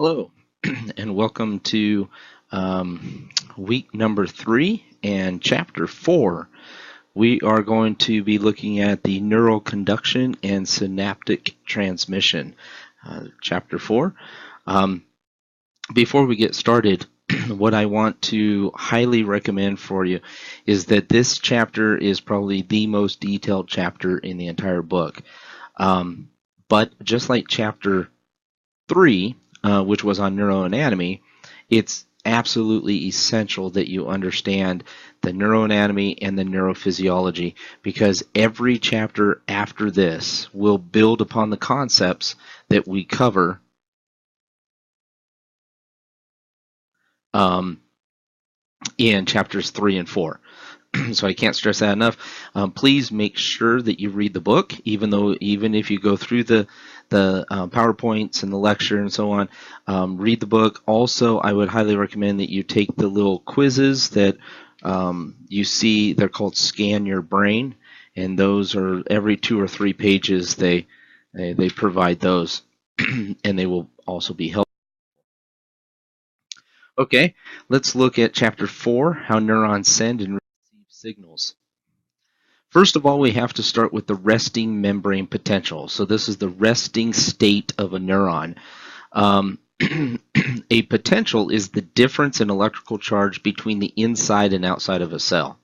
Hello, and welcome to week number 3 and chapter 4. We are going to be looking at the neural conduction and synaptic transmission, chapter 4. Before we get started, what I want to highly recommend for you is that this chapter is probably the most detailed chapter in the entire book. But just like chapter 3, which was on neuroanatomy, it's absolutely essential that you understand the neuroanatomy and the neurophysiology, because every chapter after this will build upon the concepts that we cover in chapters 3 and 4. So I can't stress that enough. Please make sure that you read the book, even if you go through the PowerPoints and the lecture and so on. Read the book. Also, I would highly recommend that you take the little quizzes that you see. They're called Scan Your Brain, and those are every 2 or 3 pages. They provide those, and they will also be helpful. Okay, let's look at chapter 4, how neurons send and receive signals. First of all, we have to start with the resting membrane potential. So this is the resting state of a neuron. A potential is the difference in electrical charge between the inside and outside of a cell.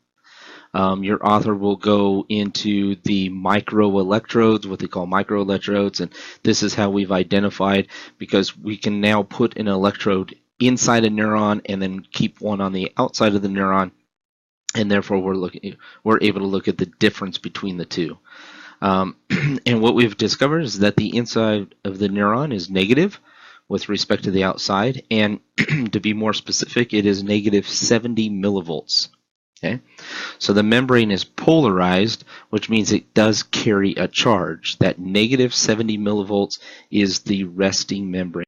Your author will go into the microelectrodes, what they call microelectrodes, and this is how we've identified, because we can now put an electrode inside a neuron and then keep one on the outside of the neuron, and therefore we're able to look at the difference between the two. And what we've discovered is that the inside of the neuron is negative with respect to the outside, and to be more specific, it is negative 70 millivolts. Okay, so the membrane is polarized, which means it does carry a charge. That negative 70 millivolts is the resting membrane.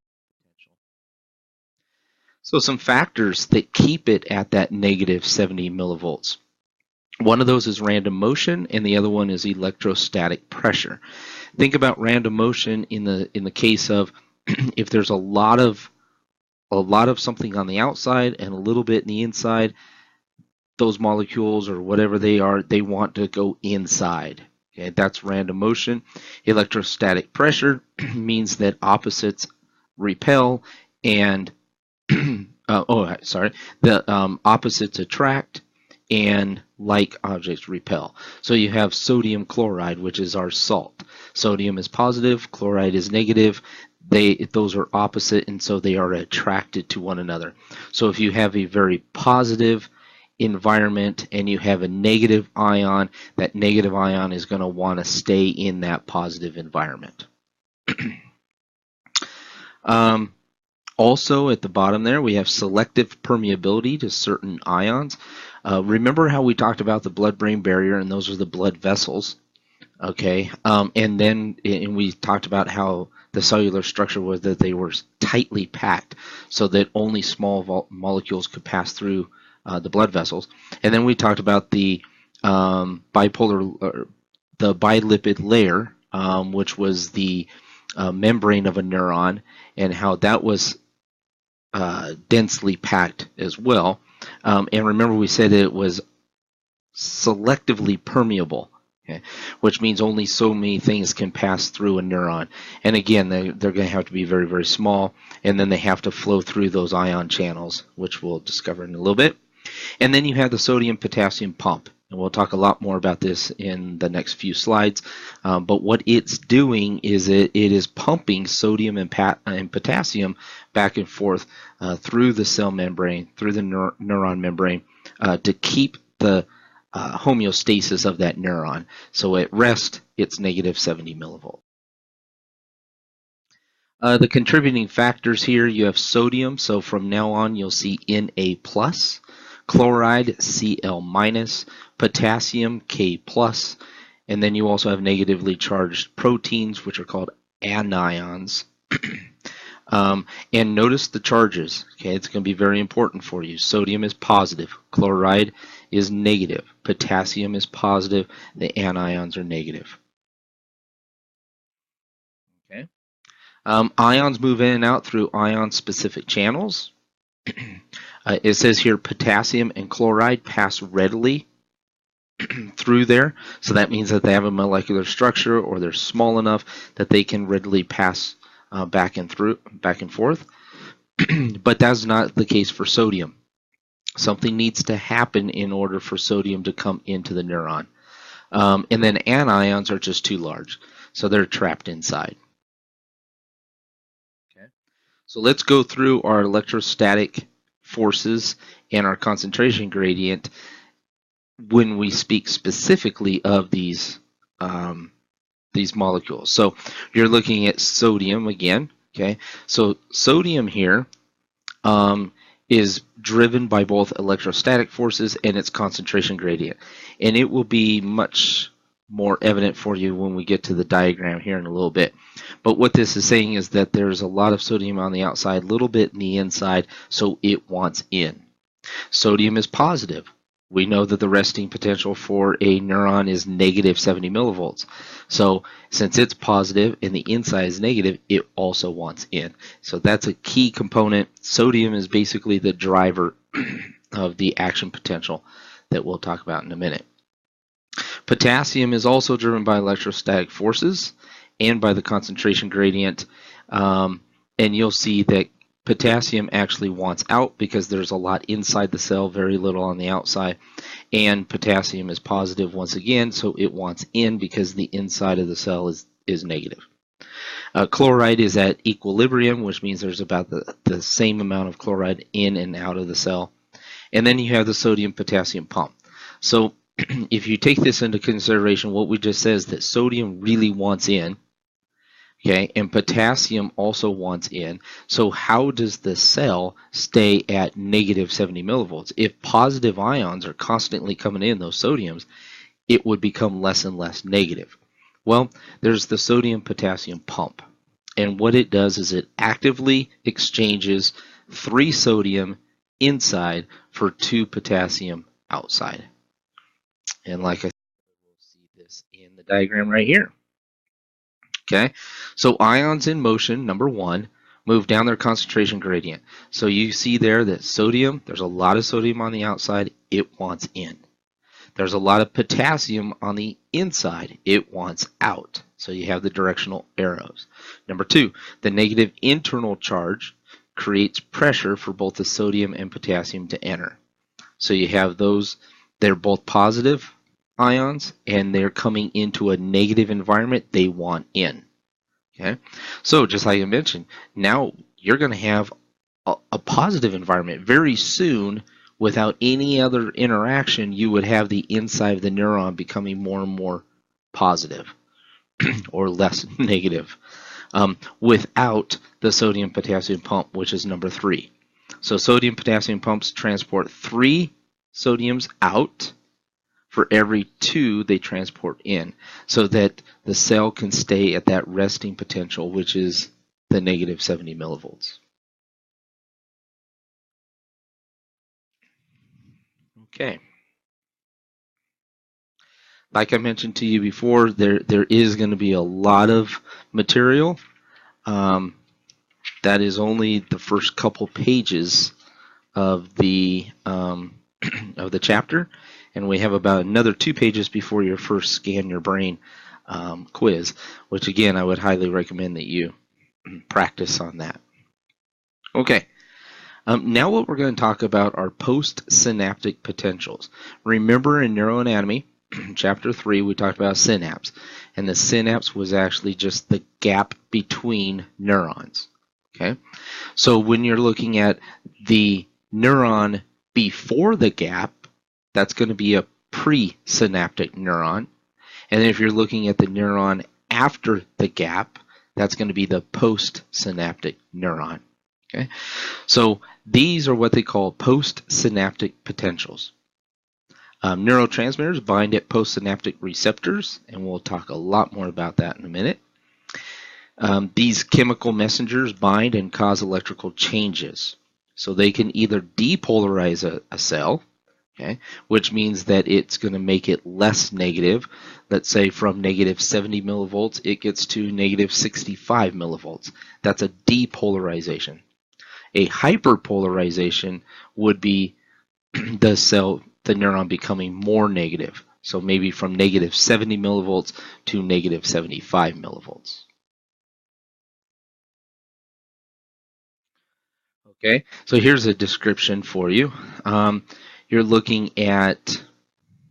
So some factors that keep it at that negative 70 millivolts. One of those is random motion, and the other one is electrostatic pressure. Think about random motion in the case of if there's a lot of something on the outside and a little bit in the inside, those molecules or whatever they are, they want to go inside. Okay, that's random motion. Electrostatic pressure means that opposites repel and the opposites attract and like objects repel. So you have sodium chloride, which is our salt. Sodium is positive, chloride is negative. Those are opposite, and so they are attracted to one another. So if you have a very positive environment and you have a negative ion, that negative ion is going to want to stay in that positive environment. Also, at the bottom there, we have selective permeability to certain ions. Remember how we talked about the blood-brain barrier, and those are the blood vessels. Okay, and we talked about how the cellular structure was that they were tightly packed so that only small molecules could pass through the blood vessels. And then we talked about the bilipid layer, which was the membrane of a neuron, and how that was densely packed as well. And remember, we said it was selectively permeable, okay, which means only so many things can pass through a neuron. And again, they're going to have to be very, very small, and then they have to flow through those ion channels, which we'll discover in a little bit. And then you have the sodium-potassium pump. And we'll talk a lot more about this in the next few slides. But what it's doing is it is pumping sodium and potassium back and forth through the cell membrane, through the neuron membrane, to keep the homeostasis of that neuron. So at rest, it's negative 70 millivolts. The contributing factors here, you have sodium. So from now on, you'll see Na+. Chloride, Cl-, potassium, K+, and then you also have negatively charged proteins, which are called anions. And notice the charges. Okay, it's going to be very important for you. Sodium is positive, chloride is negative, potassium is positive, the anions are negative. Okay. Ions move in and out through ion-specific channels. It says here potassium and chloride pass readily through there, so that means that they have a molecular structure, or they're small enough that they can readily pass back and forth. But that's not the case for sodium. Something needs to happen in order for sodium to come into the neuron. And then anions are just too large, so they're trapped inside. Okay. So let's go through our electrostatic forces and our concentration gradient when we speak specifically of these molecules. So you're looking at sodium again. Okay, so sodium here is driven by both electrostatic forces and its concentration gradient, and it will be much more evident for you when we get to the diagram here in a little bit. But what this is saying is that there's a lot of sodium on the outside, a little bit in the inside, so it wants in. Sodium is positive. We know that the resting potential for a neuron is negative 70 millivolts. So since it's positive and the inside is negative, it also wants in. So that's a key component. Sodium is basically the driver of the action potential that we'll talk about in a minute. Potassium is also driven by electrostatic forces and by the concentration gradient. And you'll see that potassium actually wants out because there's a lot inside the cell, very little on the outside. And potassium is positive once again, so it wants in because the inside of the cell is negative. Chloride is at equilibrium, which means there's about the same amount of chloride in and out of the cell. And then you have the sodium-potassium pump. So if you take this into consideration, what we just said is that sodium really wants in. Okay, and potassium also wants in. So how does the cell stay at negative 70 millivolts? If positive ions are constantly coming in, those sodiums, it would become less and less negative. Well, there's the sodium-potassium pump. And what it does is it actively exchanges 3 sodium inside for 2 potassium outside. And like I said, we'll see this in the diagram right here. Okay, so ions in motion, number 1, move down their concentration gradient. So you see there that sodium, there's a lot of sodium on the outside, it wants in. There's a lot of potassium on the inside, it wants out. So you have the directional arrows. Number 2, the negative internal charge creates pressure for both the sodium and potassium to enter. So you have those, they're both positive ions and they're coming into a negative environment, they want in. Okay, so just like I mentioned, now you're going to have a positive environment. Very soon, without any other interaction, you would have the inside of the neuron becoming more and more positive or less negative without the sodium-potassium pump, which is number 3. So sodium-potassium pumps transport 3 sodiums out for every 2 they transport in, so that the cell can stay at that resting potential, which is the negative 70 millivolts. Okay. Like I mentioned to you before, there is going to be a lot of material. That is only the first couple pages of the chapter. And we have about another 2 pages before your first Scan Your Brain quiz, which again, I would highly recommend that you practice on that. Okay, now what we're going to talk about are postsynaptic potentials. Remember in neuroanatomy, chapter 3, we talked about synapse, and the synapse was actually just the gap between neurons. Okay, so when you're looking at the neuron before the gap, that's going to be a presynaptic neuron. And if you're looking at the neuron after the gap, that's going to be the postsynaptic neuron. Okay, so these are what they call postsynaptic potentials. Neurotransmitters bind at postsynaptic receptors, and we'll talk a lot more about that in a minute. These chemical messengers bind and cause electrical changes. So they can either depolarize a cell, Okay, which means that it's going to make it less negative. Let's say from negative 70 millivolts, it gets to negative 65 millivolts. That's a depolarization. A hyperpolarization would be the neuron becoming more negative. So maybe from negative 70 millivolts to negative 75 millivolts. Okay, so here's a description for you. You're looking at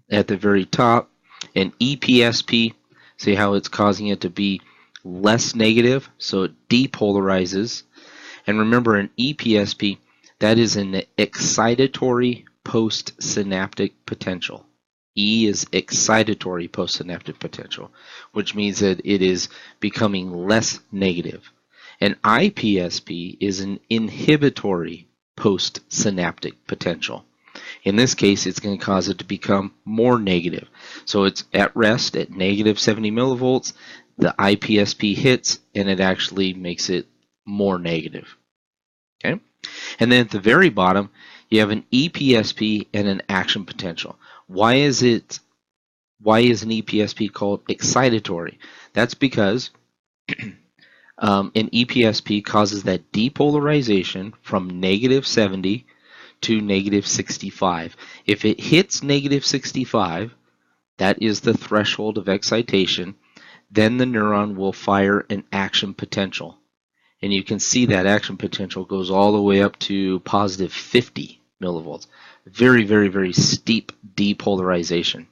the very top an EPSP. See how it's causing it to be less negative, so it depolarizes. And remember, an EPSP, that is an excitatory postsynaptic potential. E is excitatory postsynaptic potential, which means that it is becoming less negative. An IPSP is an inhibitory postsynaptic potential. In this case, it's going to cause it to become more negative. So it's at rest at negative 70 millivolts. The IPSP hits, and it actually makes it more negative. Okay? And then at the very bottom, you have an EPSP and an action potential. Why is an EPSP called excitatory? That's because an EPSP causes that depolarization from negative 70 to negative 65. If it hits negative 65, that is the threshold of excitation, then the neuron will fire an action potential. And you can see that action potential goes all the way up to positive 50 millivolts. Very, very, very steep depolarization.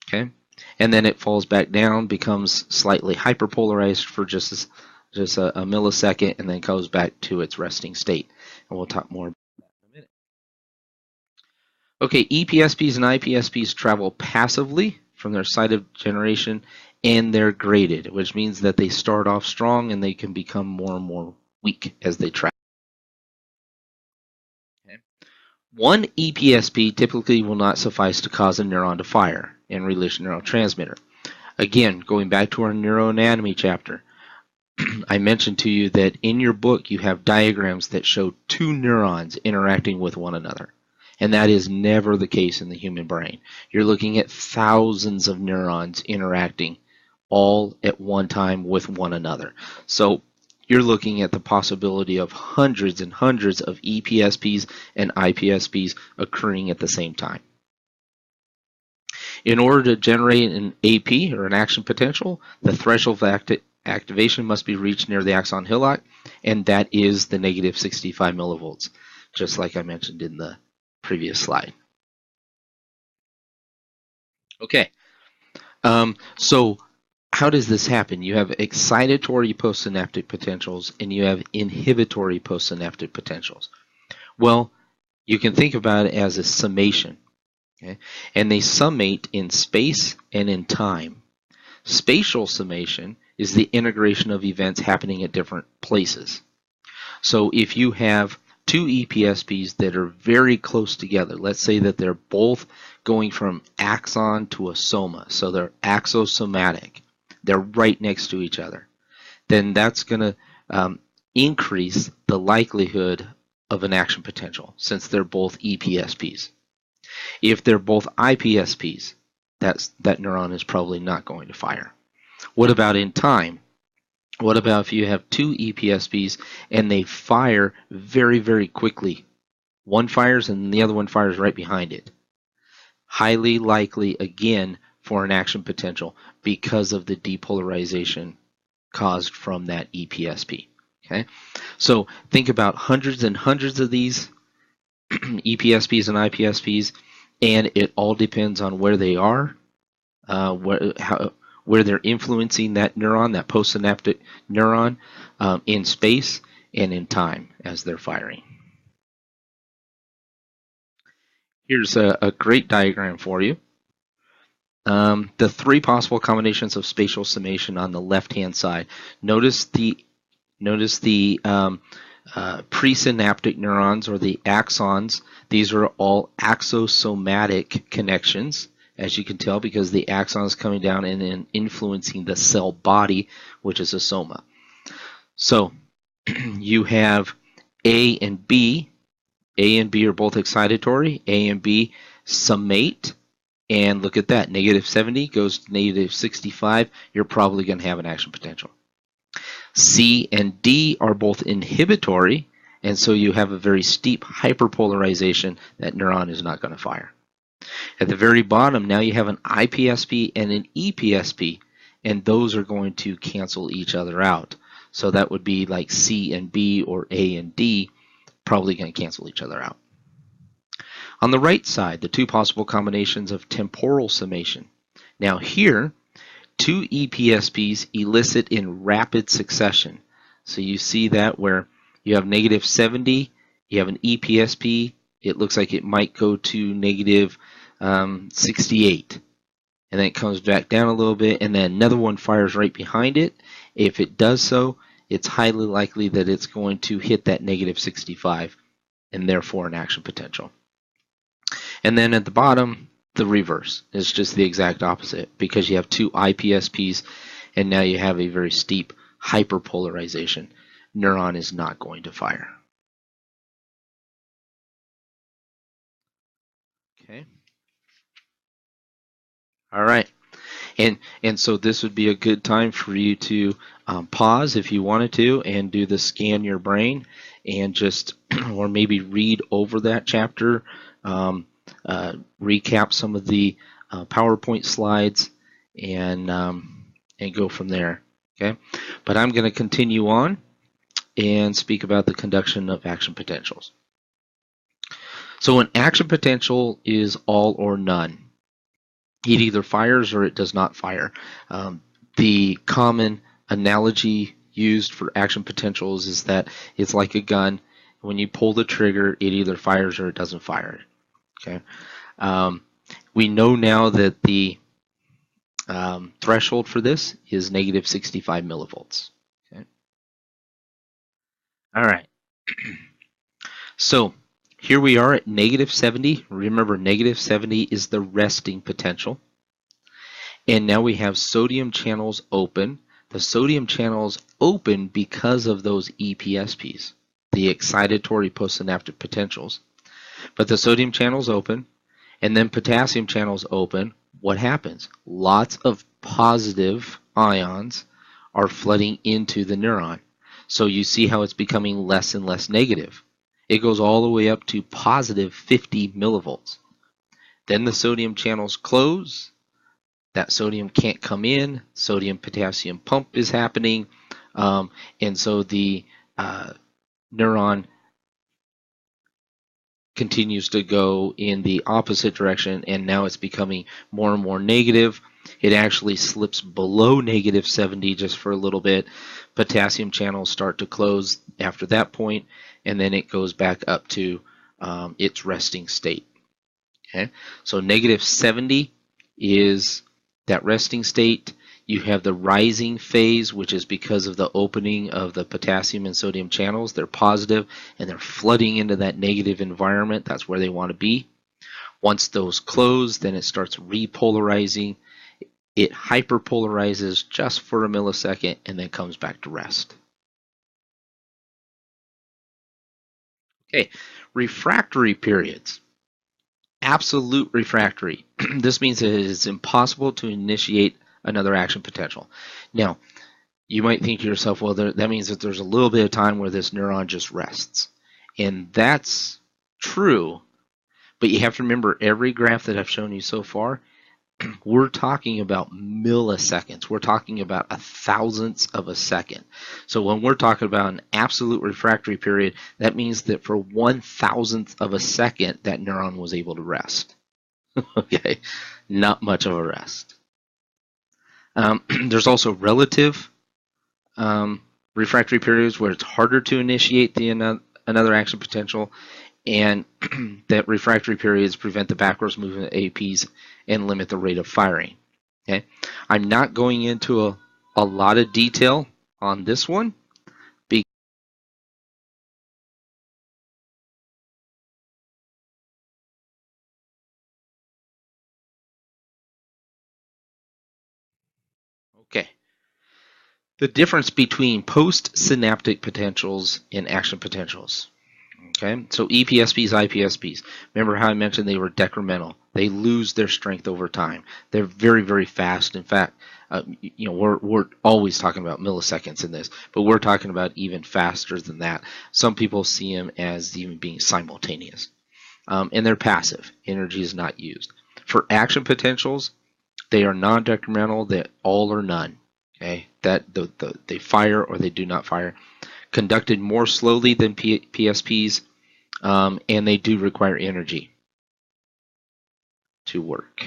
Okay? And then it falls back down, becomes slightly hyperpolarized for just a millisecond, and then goes back to its resting state. And we'll talk more about that in a minute. Okay, EPSPs and IPSPs travel passively from their site of generation, and they're graded, which means that they start off strong and they can become more and more weak as they travel. Okay. One EPSP typically will not suffice to cause a neuron to fire and release a neurotransmitter. Again, going back to our neuroanatomy chapter, I mentioned to you that in your book you have diagrams that show two neurons interacting with one another. And that is never the case in the human brain. You're looking at thousands of neurons interacting all at one time with one another. So you're looking at the possibility of hundreds and hundreds of EPSPs and IPSPs occurring at the same time. In order to generate an AP, or an action potential, the threshold of activation must be reached near the axon hillock, and that is the negative 65 millivolts, just like I mentioned in the previous slide. Okay, so how does this happen? You have excitatory postsynaptic potentials and you have inhibitory postsynaptic potentials. Well, you can think about it as a summation, okay? And they summate in space and in time. Spatial summation is the integration of events happening at different places. So if you have two EPSPs that are very close together, let's say that they're both going from axon to a soma, so they're axosomatic, they're right next to each other, then that's going to increase the likelihood of an action potential since they're both EPSPs. If they're both IPSPs, that neuron is probably not going to fire. What about in time? What about if you have two EPSPs and they fire very, very quickly? One fires and the other one fires right behind it. Highly likely, again, for an action potential because of the depolarization caused from that EPSP. Okay, so think about hundreds and hundreds of these EPSPs and IPSPs, and it all depends on where they are, where they're influencing that neuron, that postsynaptic neuron, in space and in time as they're firing. Here's a great diagram for you. The three possible combinations of spatial summation on the left-hand side. Notice the presynaptic neurons, or the axons. These are all axosomatic connections, as you can tell, because the axon is coming down and then influencing the cell body, which is a soma. So you have A and B A and B are both excitatory. A and B summate. And look at that. Negative 70 goes to negative 65. You're probably going to have an action potential. C and D are both inhibitory. And so you have a very steep hyperpolarization. That neuron is not going to fire. At the very bottom, now you have an IPSP and an EPSP, and those are going to cancel each other out. So that would be like C and B or A and D, probably going to cancel each other out. On the right side, the two possible combinations of temporal summation. Now here, two EPSPs elicit in rapid succession. So you see that where you have negative 70, you have an EPSP, it looks like it might go to negative 68. And then it comes back down a little bit, and then another one fires right behind it. If it does so, it's highly likely that it's going to hit that negative 65, and therefore an action potential. And then at the bottom, the reverse is just the exact opposite, because you have two IPSPs, and now you have a very steep hyperpolarization. Neuron is not going to fire. Okay. All right. And so this would be a good time for you to pause if you wanted to and do the scan your brain and just, or maybe read over that chapter, recap some of the PowerPoint slides, and go from there. Okay, but I'm going to continue on and speak about the conduction of action potentials. So an action potential is all or none. It either fires or it does not fire. The common analogy used for action potentials is that it's like a gun. When you pull the trigger, it either fires or it doesn't fire. Okay. We know now that the threshold for this is negative 65 millivolts. Okay. All right. So here we are at negative 70. Remember, negative 70 is the resting potential. And now we have sodium channels open. The sodium channels open because of those EPSPs, the excitatory postsynaptic potentials. But the sodium channels open, and then potassium channels open. What happens? Lots of positive ions are flooding into the neuron. So you see how it's becoming less and less negative. It goes all the way up to positive 50 millivolts. Then the sodium channels close. That sodium can't come in. Sodium-potassium pump is happening. And so the neuron continues to go in the opposite direction, and now it's becoming more and more negative. It actually slips below negative 70 just for a little bit. Potassium channels start to close after that point, and then it goes back up to its resting state. Okay, so negative 70 is that resting state. You have the rising phase, which is because of the opening of the potassium and sodium channels. They're positive and they're flooding into that negative environment. That's where they want to be. Once those close, then it starts repolarizing. It hyperpolarizes just for a millisecond and then comes back to rest. Okay, refractory periods. Absolute refractory. This means that it is impossible to initiate another action potential. Now, you might think to yourself, well, that means that there's a little bit of time where this neuron just rests. And that's true, but you have to remember every graph that I've shown you so far, we're talking about milliseconds. We're talking about a thousandth of a second. So when we're talking about an absolute refractory period, that means that for 1,000th of a second, that neuron was able to rest. Okay, not much of a rest. There's also relative refractory periods where it's harder to initiate another action potential, and that refractory periods prevent the backwards movement of APs and limit the rate of firing. Okay, I'm not going into a lot of detail on this one. Okay. The difference between postsynaptic potentials and action potentials. Okay, so EPSPs, IPSPs. Remember how I mentioned they were decremental. They lose their strength over time. They're very, very fast. In fact, we're always talking about milliseconds in this, but we're talking about even faster than that. Some people see them as even being simultaneous, and they're passive. Energy is not used. For action potentials, they are non-decremental. They're all or none. Okay, they fire or they do not fire. Conducted more slowly than PSPs, and they do require energy to work.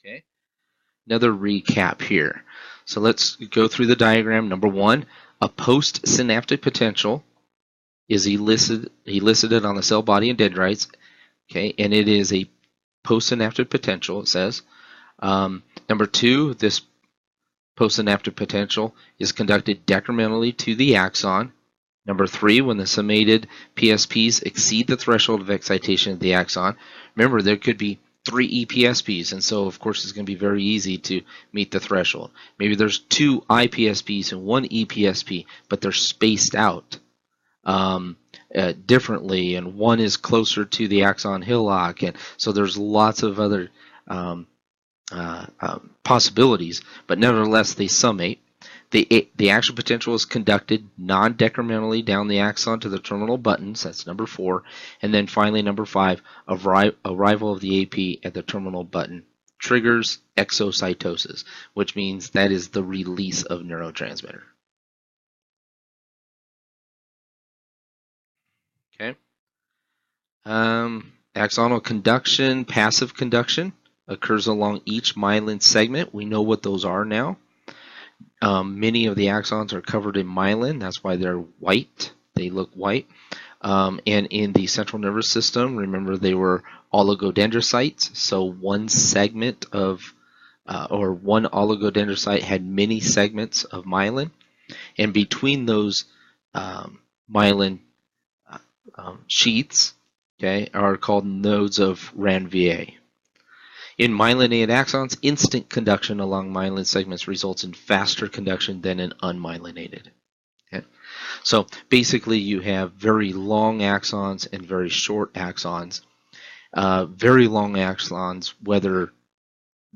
Okay, another recap here. So let's go through the diagram. Number one, a postsynaptic potential is elicited on the cell body and dendrites. Okay, and it is a postsynaptic potential, it says. Number two, this postsynaptic potential is conducted decrementally to the axon. Number three, when the summated PSPs exceed the threshold of excitation of the axon. Remember, there could be 3 EPSPs, and so of course it's going to be very easy to meet the threshold. Maybe there's 2 IPSPs and 1 EPSP, but they're spaced out differently, and one is closer to the axon hillock, and so there's lots of other possibilities, but nevertheless they summate. The action potential is conducted non-decrementally down the axon to the terminal buttons. That's number 4. And then finally, number 5, arrival of the AP at the terminal button triggers exocytosis, which means that is the release of neurotransmitter. Okay. Axonal conduction, passive conduction occurs along each myelin segment. We know what those are now. Many of the axons are covered in myelin. That's why they're white. They look white. And in the central nervous system, remember they were oligodendrocytes. So one segment of, or one oligodendrocyte had many segments of myelin. And between those myelin sheaths, okay, are called nodes of Ranvier. In myelinated axons, instant conduction along myelin segments results in faster conduction than in unmyelinated. Okay? So basically you have very long axons and very short axons. Very long axons, whether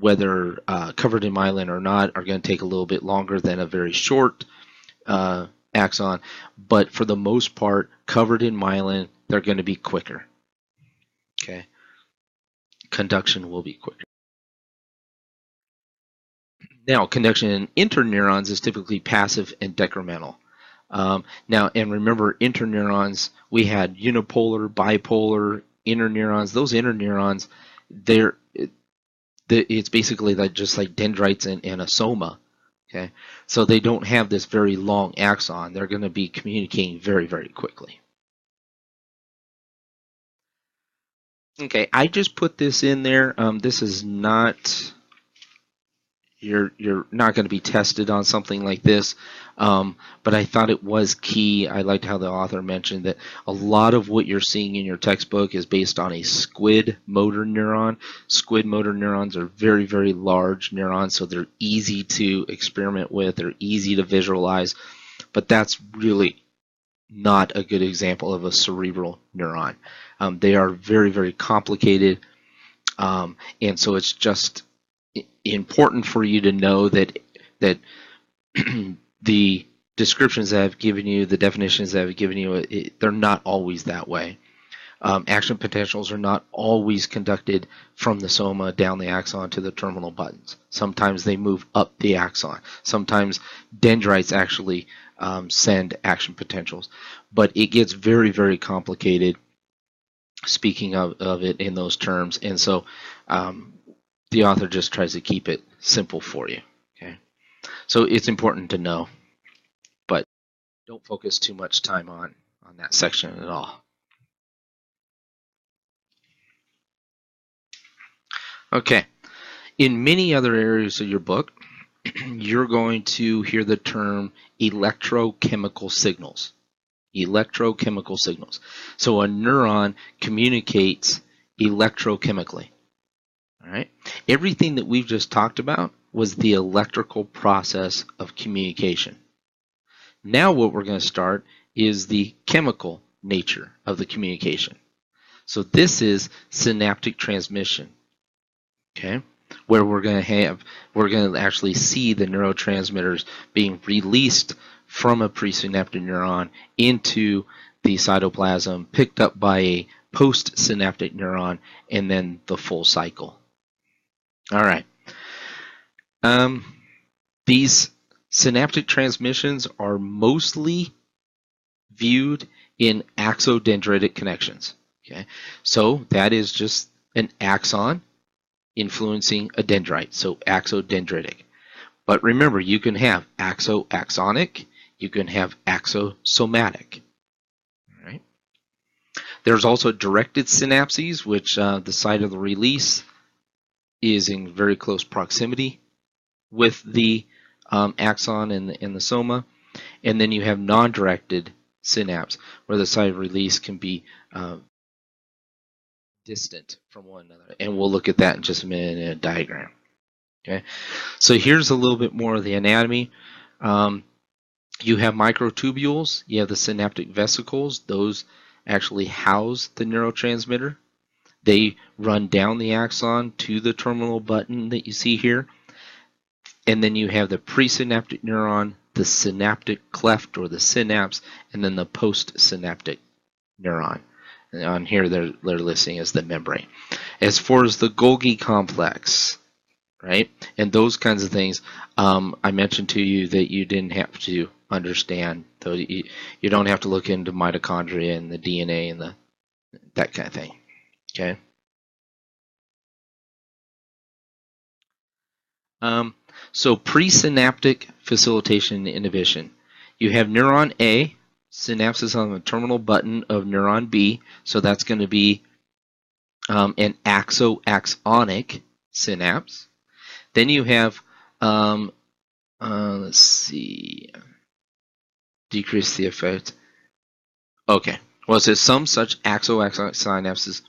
covered in myelin or not, are going to take a little bit longer than a very short axon, but for the most part, covered in myelin, they're going to be quicker. Okay, conduction will be quicker. Now, conduction in interneurons is typically passive and decremental. Now, and remember, interneurons, we had unipolar, bipolar, interneurons. Those interneurons, it's basically like just like dendrites and a soma. Okay, so they don't have this very long axon. They're going to be communicating very, very quickly. Okay, I just put this in there. This is not, you're not going to be tested on something like this, but I thought it was key. I liked how the author mentioned that a lot of what you're seeing in your textbook is based on a squid motor neuron. Squid motor neurons are very, very large neurons, so they're easy to experiment with. They're easy to visualize, but that's really not a good example of a cerebral neuron. They are very, very complicated, and so it's just important for you to know that the descriptions that I've given you, the definitions that I've given you, they're not always that way. Action potentials are not always conducted from the soma down the axon to the terminal buttons. Sometimes they move up the axon. Sometimes dendrites actually send action potentials. But it gets very, very complicated speaking of it in those terms. And so the author just tries to keep it simple for you. Okay, so it's important to know, but don't focus too much time on that section at all. Okay, in many other areas of your book, you're going to hear the term electrochemical signals. Electrochemical signals. So a neuron communicates electrochemically. All right. Everything that we've just talked about was the electrical process of communication. Now what we're going to start is the chemical nature of the communication. So this is synaptic transmission, okay, where we're going to actually see the neurotransmitters being released from a presynaptic neuron into the cytoplasm, picked up by a postsynaptic neuron, and then the full cycle. All right. These synaptic transmissions are mostly viewed in axodendritic connections. Okay, so that is just an axon influencing a dendrite, so axodendritic. But remember, you can have axo-axonic, you can have axosomatic. All right. There's also directed synapses, which the site of the release is in very close proximity with the axon and the soma. And then you have non-directed synapse, where the site of release can be distant from one another. And we'll look at that in just a minute in a diagram. Okay, so here's a little bit more of the anatomy. You have microtubules, you have the synaptic vesicles. Those actually house the neurotransmitter. They run down the axon to the terminal button that you see here. And then you have the presynaptic neuron, the synaptic cleft or the synapse, and then the postsynaptic neuron. And on here they're listing as the membrane. As far as the Golgi complex, right, and those kinds of things, I mentioned to you that you didn't have to understand. So you don't have to look into mitochondria and the DNA and that kind of thing. Okay. So presynaptic facilitation and inhibition. You have neuron A, synapses on the terminal button of neuron B, so that's going to be an axo-axonic synapse. Then you have, let's see, decrease the effect. Okay, well, it says some such axo-axonic synapses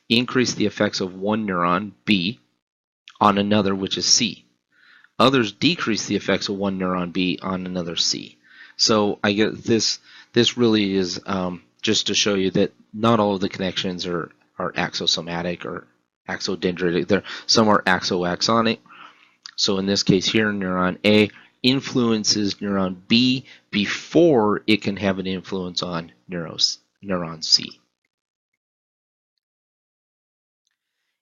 increase the effects of one neuron, B, on another, which is C. Others decrease the effects of one neuron B on another C. So I get this. This really is just to show you that not all of the connections are axosomatic or axodendritic. Some are axo-axonic. So in this case here, neuron A influences neuron B before it can have an influence on neuron C.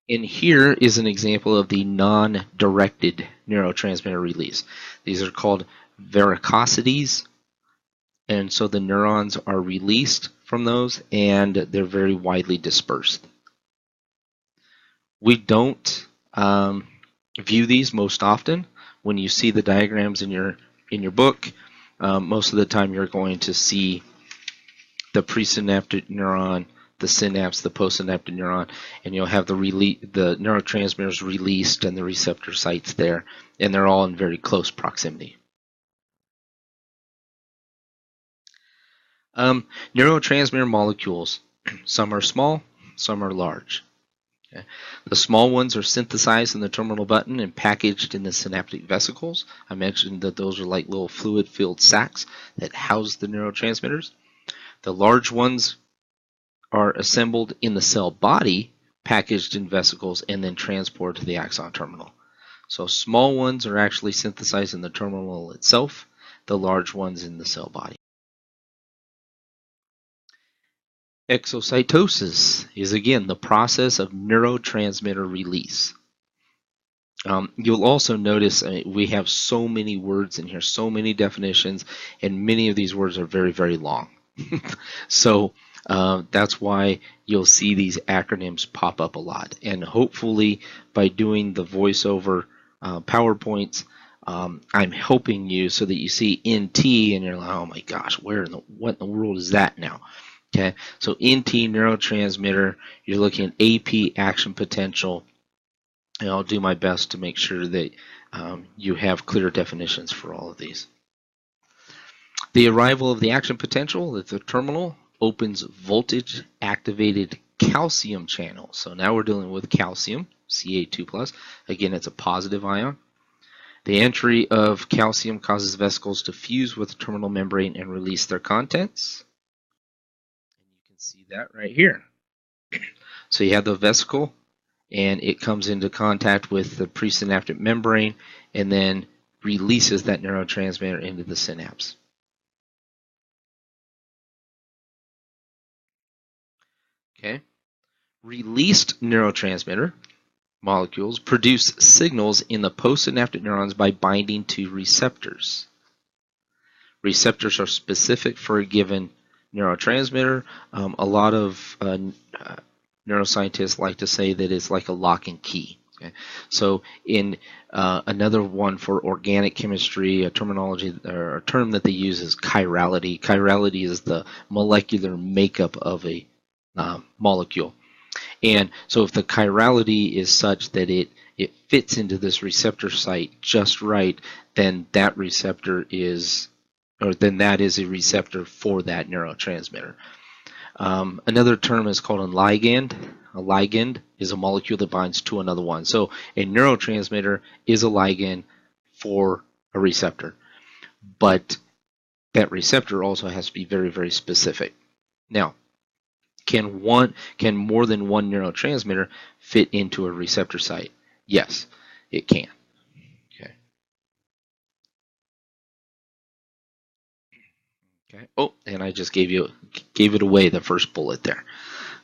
And here is an example of the non-directed neurotransmitter release. These are called varicosities, and so the neurons are released from those, and they're very widely dispersed. We don't view these most often. When you see the diagrams in your book, most of the time you're going to see the presynaptic neuron, the synapse, the postsynaptic neuron, and you'll have the neurotransmitters released and the receptor sites there, and they're all in very close proximity. Neurotransmitter molecules, some are small, some are large. Okay. The small ones are synthesized in the terminal button and packaged in the synaptic vesicles. I mentioned that those are like little fluid-filled sacs that house the neurotransmitters. The large ones are assembled in the cell body, packaged in vesicles, and then transported to the axon terminal. So small ones are actually synthesized in the terminal itself, the large ones in the cell body. Exocytosis is, again, the process of neurotransmitter release. You'll also notice we have so many words in here, so many definitions, and many of these words are very, very long. So that's why you'll see these acronyms pop up a lot. And hopefully by doing the voiceover PowerPoints, I'm helping you so that you see NT and you're like, oh my gosh, what in the world is that now? Okay, so NT, neurotransmitter, you're looking at AP, action potential, and I'll do my best to make sure that you have clear definitions for all of these. The arrival of the action potential at the terminal opens voltage-activated calcium channels. So now we're dealing with calcium, Ca2+. Again, it's a positive ion. The entry of calcium causes vesicles to fuse with the terminal membrane and release their contents. see that right here. So you have the vesicle, and it comes into contact with the presynaptic membrane and then releases that neurotransmitter into the synapse. Okay. Released neurotransmitter molecules produce signals in the postsynaptic neurons by binding to receptors. Receptors are specific for a given neurotransmitter. A lot of neuroscientists like to say that it's like a lock and key. Okay? So in another one for organic chemistry, a terminology or a term that they use is chirality. Chirality is the molecular makeup of a molecule. And so if the chirality is such that it fits into this receptor site just right, then that receptor is, or then that is a receptor for that neurotransmitter. Another term is called a ligand. A ligand is a molecule that binds to another one. So a neurotransmitter is a ligand for a receptor, but that receptor also has to be very, very specific. Now, can more than one neurotransmitter fit into a receptor site? Yes, it can. Okay. Okay. Oh, and I just gave it away, the first bullet there.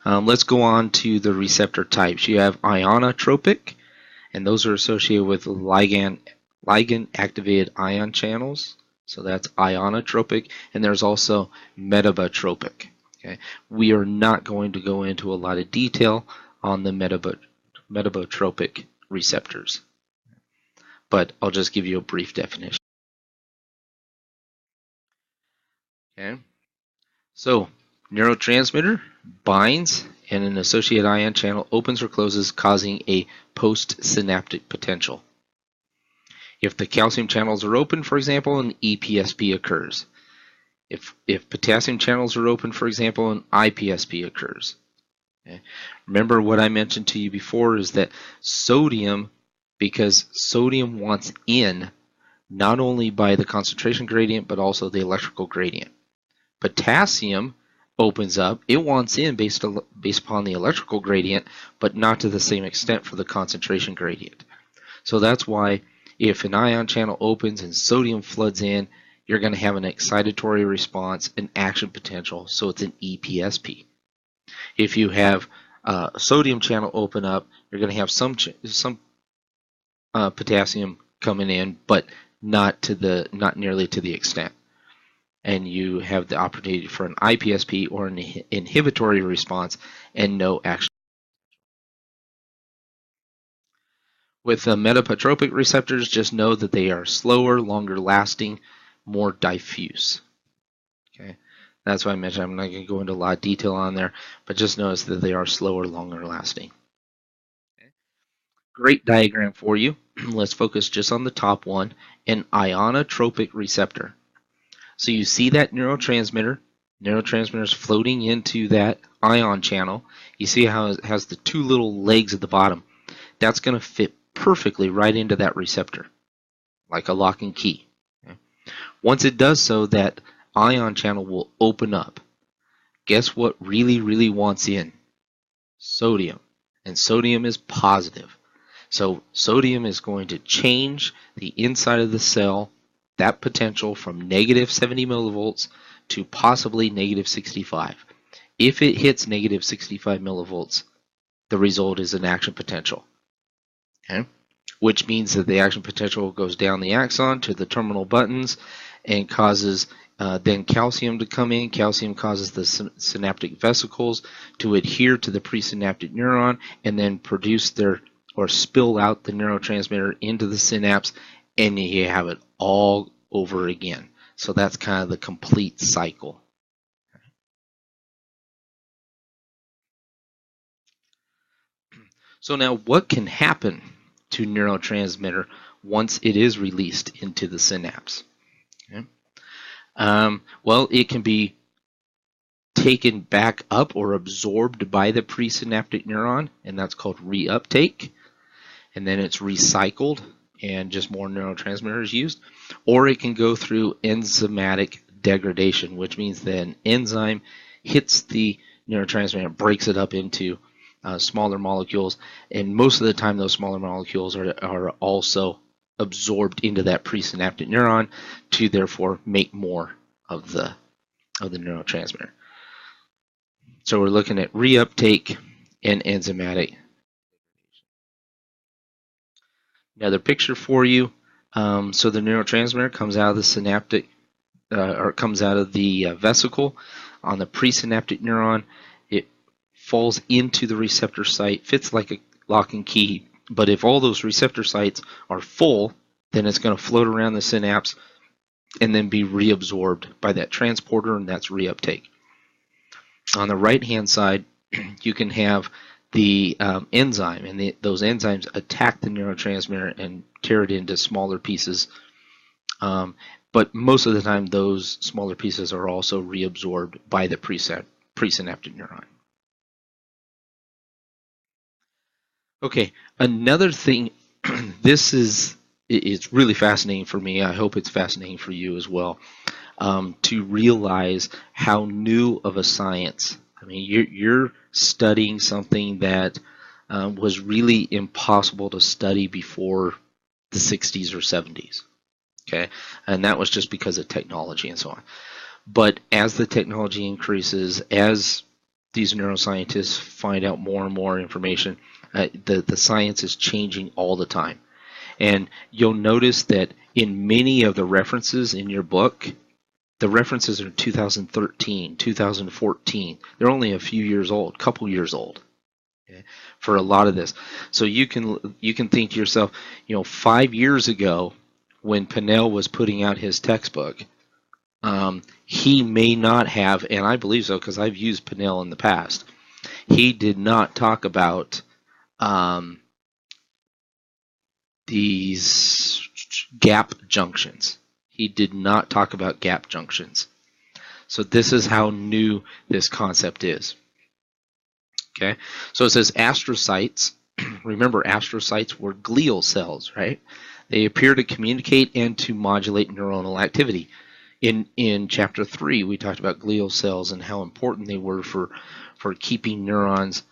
Let's go on to the receptor types. You have ionotropic, and those are associated with ligand activated ion channels. So that's ionotropic, and there's also metabotropic. Okay. We are not going to go into a lot of detail on the metabotropic receptors, but I'll just give you a brief definition. Okay. So neurotransmitter binds and an associated ion channel opens or closes, causing a postsynaptic potential. If the calcium channels are open, for example, an EPSP occurs. If potassium channels are open, for example, an IPSP occurs. Okay. Remember what I mentioned to you before is that sodium, because sodium wants in not only by the concentration gradient but also the electrical gradient. Potassium opens up, it wants in based upon the electrical gradient, but not to the same extent for the concentration gradient. So that's why if an ion channel opens and sodium floods in, you're going to have an excitatory response, an action potential, so it's an EPSP. If you have a sodium channel open up, you're going to have some potassium coming in, but not nearly to the extent. And you have the opportunity for an IPSP or an inhibitory response and no action. With the metabotropic receptors, just know that they are slower, longer lasting, more diffuse. Okay, that's why I mentioned I'm not going to go into a lot of detail on there, but just notice that they are slower, longer lasting. Okay. Great diagram for you. Let's focus just on the top one, an ionotropic receptor. So you see that neurotransmitter is floating into that ion channel. You see how it has the two little legs at the bottom. That's going to fit perfectly right into that receptor, like a lock and key. Okay. Once it does so, that ion channel will open up. Guess what really, really wants in? Sodium. And sodium is positive. So sodium is going to change the inside of the cell, that potential from negative 70 millivolts to possibly negative 65. If it hits negative 65 millivolts, the result is an action potential. Okay? Which means that the action potential goes down the axon to the terminal buttons and causes then calcium to come in. Calcium causes the synaptic vesicles to adhere to the presynaptic neuron and then produce or spill out the neurotransmitter into the synapse, and you have it all over again. So that's kind of the complete cycle. So now what can happen to neurotransmitter once it is released into the synapse? Okay. Well, it can be taken back up or absorbed by the presynaptic neuron, and that's called reuptake. And then it's recycled and just more neurotransmitters used. Or it can go through enzymatic degradation, which means that an enzyme hits the neurotransmitter, breaks it up into smaller molecules, and most of the time those smaller molecules are also absorbed into that presynaptic neuron to therefore make more of the neurotransmitter. So we're looking at reuptake and enzymatic. Another picture for you. So the neurotransmitter comes out of the synaptic, or comes out of the vesicle on the presynaptic neuron. It falls into the receptor site, fits like a lock and key. But if all those receptor sites are full, then it's going to float around the synapse and then be reabsorbed by that transporter, and that's reuptake. On the right-hand side, you can have the enzyme, and those enzymes attack the neurotransmitter and tear it into smaller pieces. But most of the time, those smaller pieces are also reabsorbed by the presynaptic neuron. Okay, another thing, it's really fascinating for me. I hope it's fascinating for you as well, to realize how new of a science. I mean, you're studying something that was really impossible to study before the 60s or 70s. Okay, and that was just because of technology and so on. But as the technology increases, as these neuroscientists find out more and more information, the science is changing all the time. And you'll notice that in many of the references in your book, the references are 2013, 2014. They're only a few years old, couple years old, okay, for a lot of this. So you can think to yourself, 5 years ago, when Pinnell was putting out his textbook, he may not have, and I believe so because I've used Pinnell in the past, he did not talk about these gap junctions. He did not talk about gap junctions. So this is how new this concept is. Okay, so it says astrocytes. Remember, astrocytes were glial cells, right? They appear to communicate and to modulate neuronal activity. In chapter 3, we talked about glial cells and how important they were for keeping neurons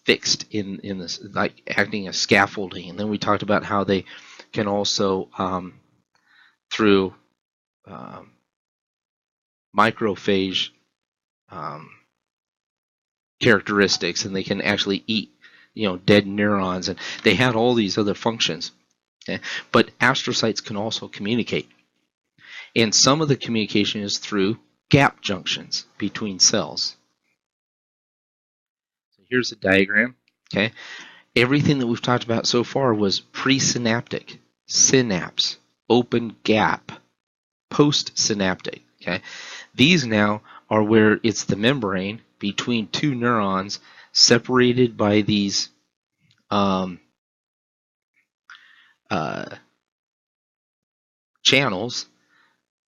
fixed in this, like acting as scaffolding. And then we talked about how they can also, through microphage characteristics, and they can actually eat, dead neurons, and they had all these other functions. Okay? But astrocytes can also communicate. And some of the communication is through gap junctions between cells. So here's a diagram. Okay, everything that we've talked about so far was presynaptic, synapse, open gap, postsynaptic. Okay, these now are where it's the membrane between two neurons separated by these channels.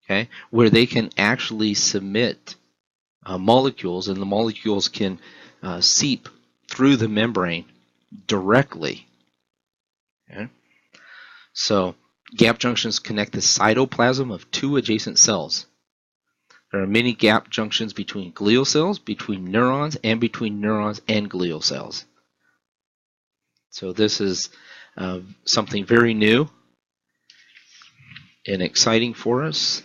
Okay, where they can actually submit molecules, and the molecules can seep through the membrane directly. Okay? So gap junctions connect the cytoplasm of two adjacent cells. There are many gap junctions between glial cells, between neurons, and between neurons and glial cells. So this is something very new and exciting for us.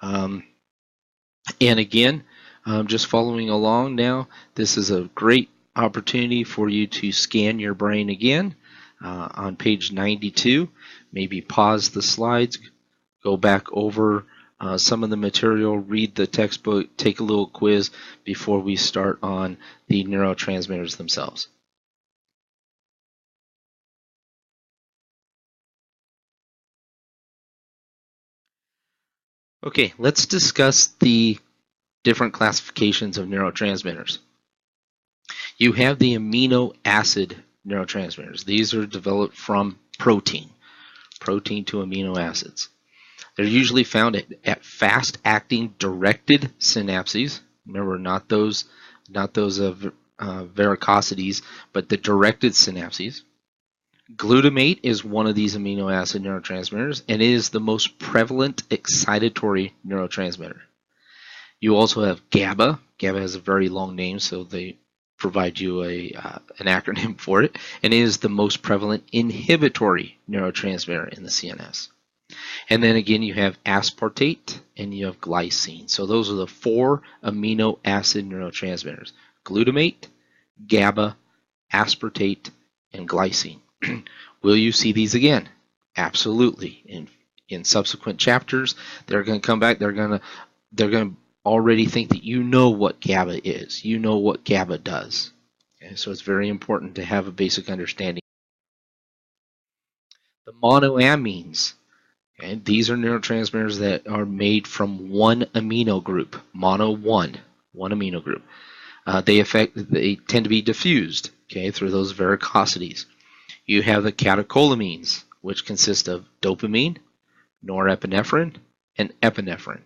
And again, just following along now, this is a great opportunity for you to scan your brain again on page 92. Maybe pause the slides, go back over some of the material, read the textbook, take a little quiz before we start on the neurotransmitters themselves. Okay, let's discuss the different classifications of neurotransmitters. You have the amino acid neurotransmitters. These are developed from protein to amino acids. They're usually found at fast-acting directed synapses. Remember, not those of varicosities, but the directed synapses. Glutamate is one of these amino acid neurotransmitters, and it is the most prevalent excitatory neurotransmitter. You also have GABA. GABA has a very long name, so they provide you an acronym for it, and it is the most prevalent inhibitory neurotransmitter in the CNS. And then again, you have aspartate and you have glycine. So those are the 4 amino acid neurotransmitters: glutamate, GABA, aspartate, and glycine. Will you see these again? Absolutely. In subsequent chapters, they're going to come back. They're going to already think that you know what GABA is. You know what GABA does. Okay, so it's very important to have a basic understanding. The monoamines. Okay, these are neurotransmitters that are made from one amino group, mono one amino group. They tend to be diffused, okay, through those varicosities. You have the catecholamines, which consist of dopamine, norepinephrine, and epinephrine.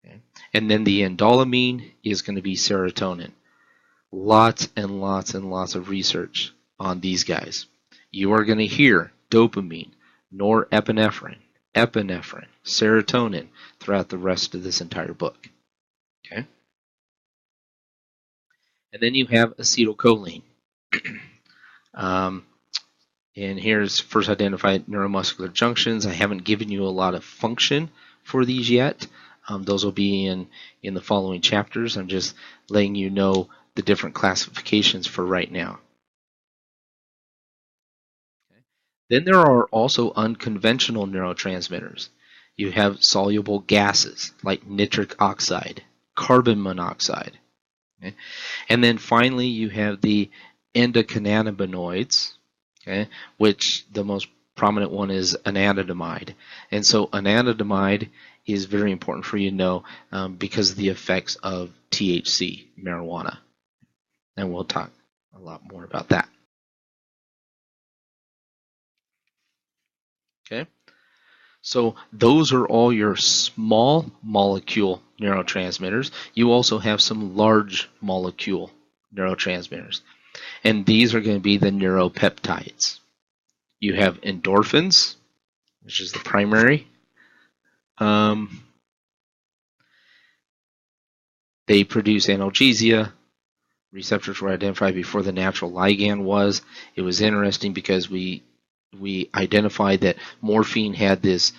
Okay? And then the endolamine is going to be serotonin. Lots and lots and lots of research on these guys. You are going to hear dopamine, norepinephrine, epinephrine, serotonin throughout the rest of this entire book. Okay? And then you have acetylcholine. And here's first identified neuromuscular junctions. I haven't given you a lot of function for these yet. Those will be in the following chapters. I'm just letting you know the different classifications for right now. Okay. Then there are also unconventional neurotransmitters. You have soluble gases like nitric oxide, carbon monoxide. Okay. And then finally you have the endocannabinoids, okay, which the most prominent one is anandamide. And so anandamide is very important for you to know because of the effects of THC, marijuana. And we'll talk a lot more about that. Okay, so those are all your small molecule neurotransmitters. You also have some large molecule neurotransmitters. And these are going to be the neuropeptides. You have endorphins, which is the primary. They produce analgesia. Receptors were identified before the natural ligand was. It was interesting because we identified that morphine had this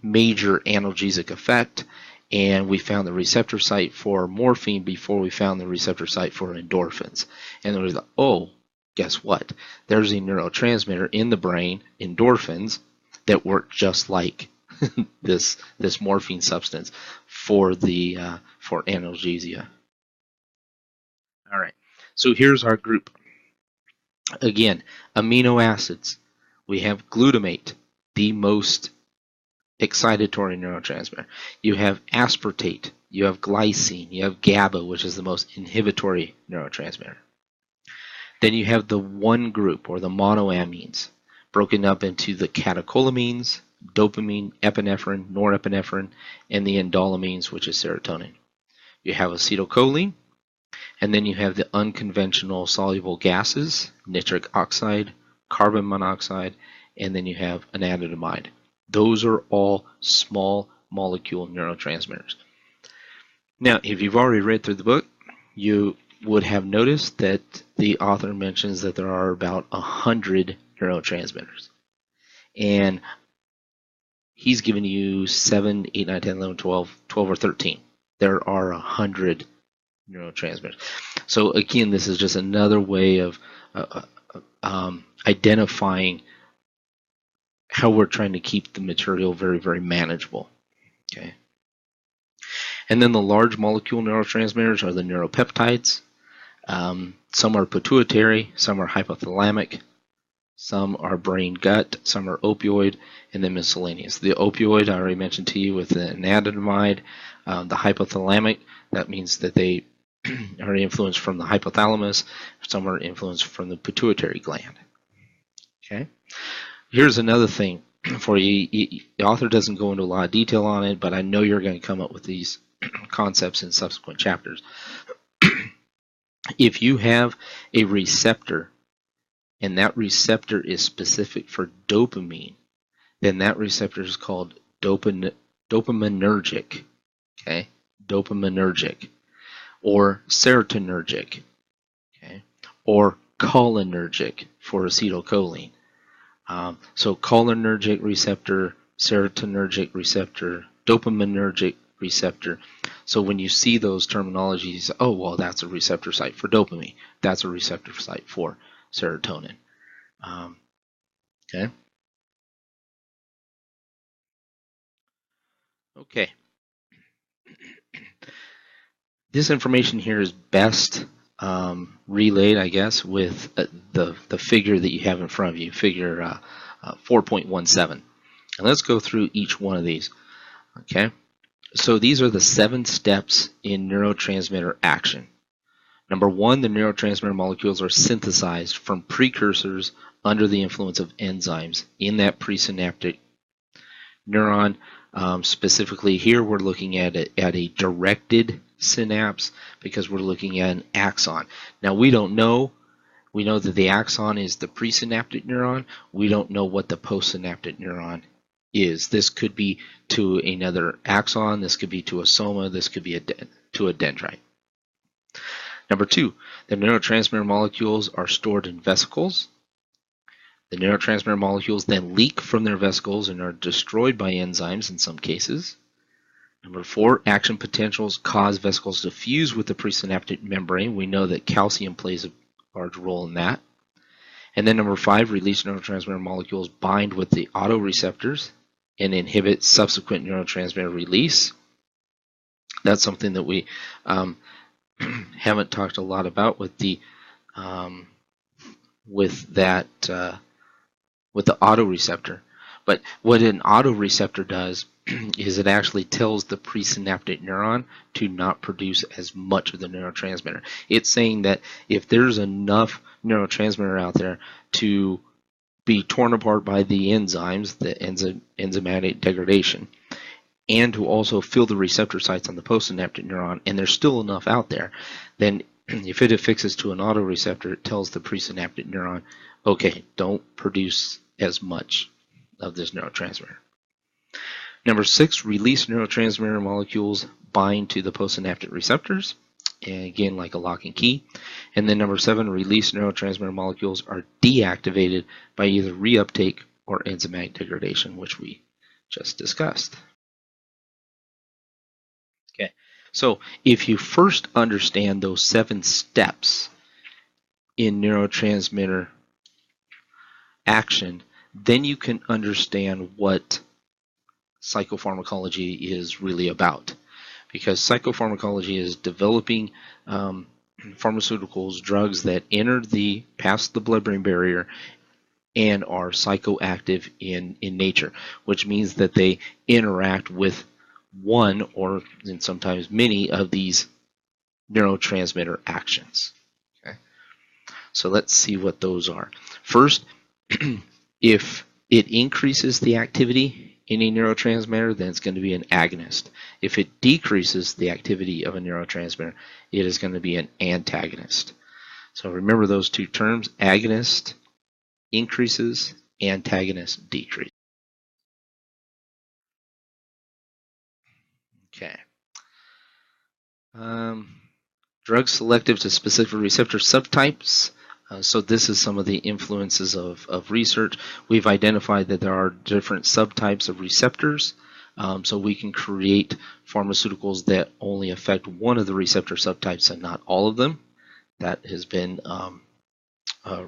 major analgesic effect, and we found the receptor site for morphine before we found the receptor site for endorphins. And it was like, oh, guess what? There's a neurotransmitter in the brain, endorphins, that work just like this morphine substance for analgesia. All right, so here's our group. Again, amino acids. We have glutamate, the most excitatory neurotransmitter. You have aspartate, you have glycine, you have GABA, which is the most inhibitory neurotransmitter. Then you have the one group, or the monoamines, broken up into the catecholamines, dopamine, epinephrine, norepinephrine, and the endolamines, which is serotonin. You have acetylcholine, and then you have the unconventional soluble gases, nitric oxide, carbon monoxide, and then you have anandamide. Those are all small molecule neurotransmitters. Now, if you've already read through the book, you would have noticed that the author mentions that there are about 100 neurotransmitters. And he's given you 7, 8, 9, 10, 11, 12 or 13. There are 100 neurotransmitters. So again, this is just another way of identifying how we're trying to keep the material very, very manageable. Okay. And then the large molecule neurotransmitters are the neuropeptides. Some are pituitary, some are hypothalamic, some are brain gut, some are opioid, and then miscellaneous. The opioid I already mentioned to you with the anandamide. The hypothalamic, that means that they are influenced from the hypothalamus. Some are influenced from the pituitary gland. Okay. Here's another thing for you. The author doesn't go into a lot of detail on it, but I know you're going to come up with these concepts in subsequent chapters. If you have a receptor and that receptor is specific for dopamine, then that receptor is called dopaminergic. Okay, dopaminergic, or serotonergic, okay, or cholinergic for acetylcholine. So cholinergic receptor, serotonergic receptor, dopaminergic receptor. So when you see those terminologies, oh, well, that's a receptor site for dopamine. That's a receptor site for serotonin. Okay. Okay. This information here is best relayed, I guess, with the figure that you have in front of you, figure 4.17. And let's go through each one of these. Okay. So these are the 7 steps in neurotransmitter action. Number 1, the neurotransmitter molecules are synthesized from precursors under the influence of enzymes in that presynaptic neuron. Specifically here, we're looking at a directed synapse because we're looking at an axon. Now, we don't know. We know that the axon is the presynaptic neuron. We don't know what the postsynaptic neuron is. This could be to another axon. This could be to a soma. This could be to a dendrite. Number 2, the neurotransmitter molecules are stored in vesicles. The neurotransmitter molecules then leak from their vesicles and are destroyed by enzymes in some cases. Number 4, action potentials cause vesicles to fuse with the presynaptic membrane. We know that calcium plays a large role in that. And then number 5, released neurotransmitter molecules bind with the autoreceptors and inhibit subsequent neurotransmitter release. That's something that we haven't talked a lot about with the autoreceptor. But what an autoreceptor does is it actually tells the presynaptic neuron to not produce as much of the neurotransmitter. It's saying that if there's enough neurotransmitter out there to be torn apart by the enzymes, the enzymatic degradation, and to also fill the receptor sites on the postsynaptic neuron, and there's still enough out there, then if it affixes to an autoreceptor, it tells the presynaptic neuron, okay, don't produce as much of this neurotransmitter. Number 6, release neurotransmitter molecules bind to the postsynaptic receptors, and again, like a lock and key. And then number 7, release neurotransmitter molecules are deactivated by either reuptake or enzymatic degradation, which we just discussed. Okay, so if you first understand those 7 steps in neurotransmitter action, then you can understand what psychopharmacology is really about. Because psychopharmacology is developing pharmaceuticals, drugs that enter past the blood-brain barrier and are psychoactive in nature, which means that they interact with one or and sometimes many of these neurotransmitter actions. Okay? So let's see what those are. First, if it increases the activity in a neurotransmitter, then it's going to be an agonist. If it decreases the activity of a neurotransmitter, it is going to be an antagonist. So remember those 2 terms, agonist increases, antagonist decreases. Okay. Drugs selective to specific receptor subtypes. So this is some of the influences of research. We've identified that there are different subtypes of receptors. So we can create pharmaceuticals that only affect one of the receptor subtypes and not all of them. That has been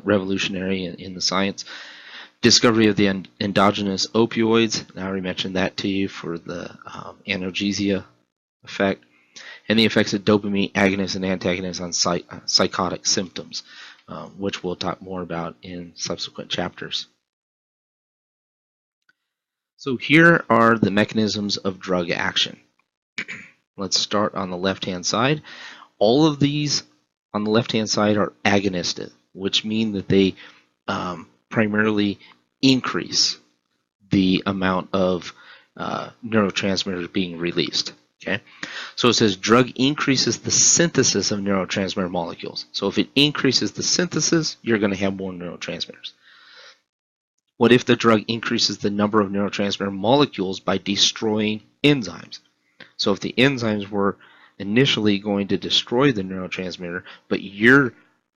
revolutionary in the science. Discovery of the endogenous opioids. I already mentioned that to you for the analgesia effect. And the effects of dopamine agonists and antagonists on psychotic symptoms, which we'll talk more about in subsequent chapters. So here are the mechanisms of drug action. Let's start on the left-hand side. All of these on the left-hand side are agonistic, which mean that they primarily increase the amount of neurotransmitters being released. Okay, so it says drug increases the synthesis of neurotransmitter molecules. So if it increases the synthesis, you're going to have more neurotransmitters. What if the drug increases the number of neurotransmitter molecules by destroying enzymes? So if the enzymes were initially going to destroy the neurotransmitter, but you're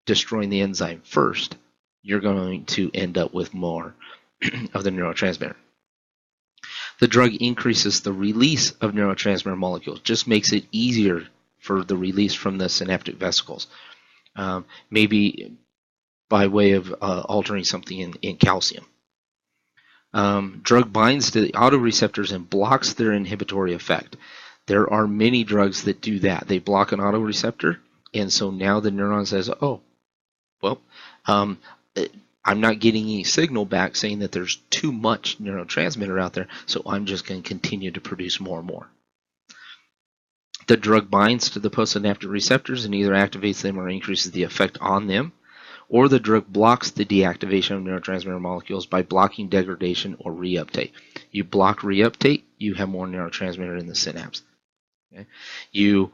destroying the enzyme first, you're going to end up with more of the neurotransmitter. The drug increases the release of neurotransmitter molecules, just makes it easier for the release from the synaptic vesicles. Maybe by way of altering something in calcium. Drug binds to the autoreceptors and blocks their inhibitory effect. There are many drugs that do that. They block an autoreceptor, and so now the neuron says, oh, well, I'm not getting any signal back saying that there's too much neurotransmitter out there, so I'm just going to continue to produce more and more. The drug binds to the postsynaptic receptors and either activates them or increases the effect on them, or the drug blocks the deactivation of neurotransmitter molecules by blocking degradation or reuptake. You block reuptake, you have more neurotransmitter in the synapse. Okay? You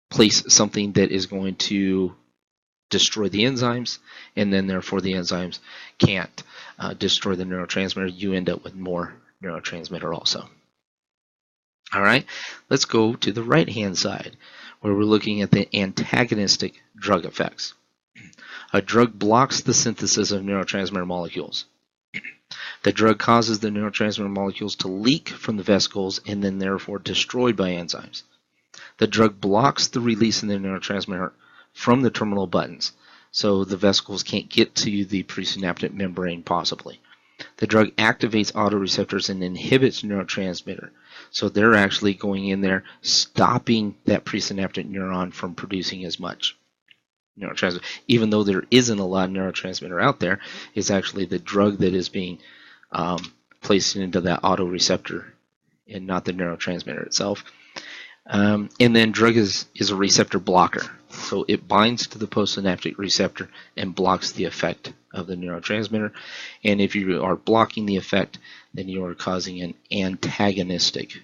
place something that is going to destroy the enzymes, and then therefore the enzymes can't destroy the neurotransmitter. You end up with more neurotransmitter also. All right, let's go to the right-hand side, where we're looking at the antagonistic drug effects. A drug blocks the synthesis of neurotransmitter molecules. The drug causes the neurotransmitter molecules to leak from the vesicles and then therefore destroyed by enzymes. The drug blocks the release of the neurotransmitter from the terminal buttons, so the vesicles can't get to the presynaptic membrane possibly. The drug activates autoreceptors and inhibits neurotransmitter. So they're actually going in there, stopping that presynaptic neuron from producing as much neurotransmitter. Even though there isn't a lot of neurotransmitter out there, it's actually the drug that is being placed into that autoreceptor and not the neurotransmitter itself. And then drug is a receptor blocker. So it binds to the postsynaptic receptor and blocks the effect of the neurotransmitter. And if you are blocking the effect, then you are causing an antagonistic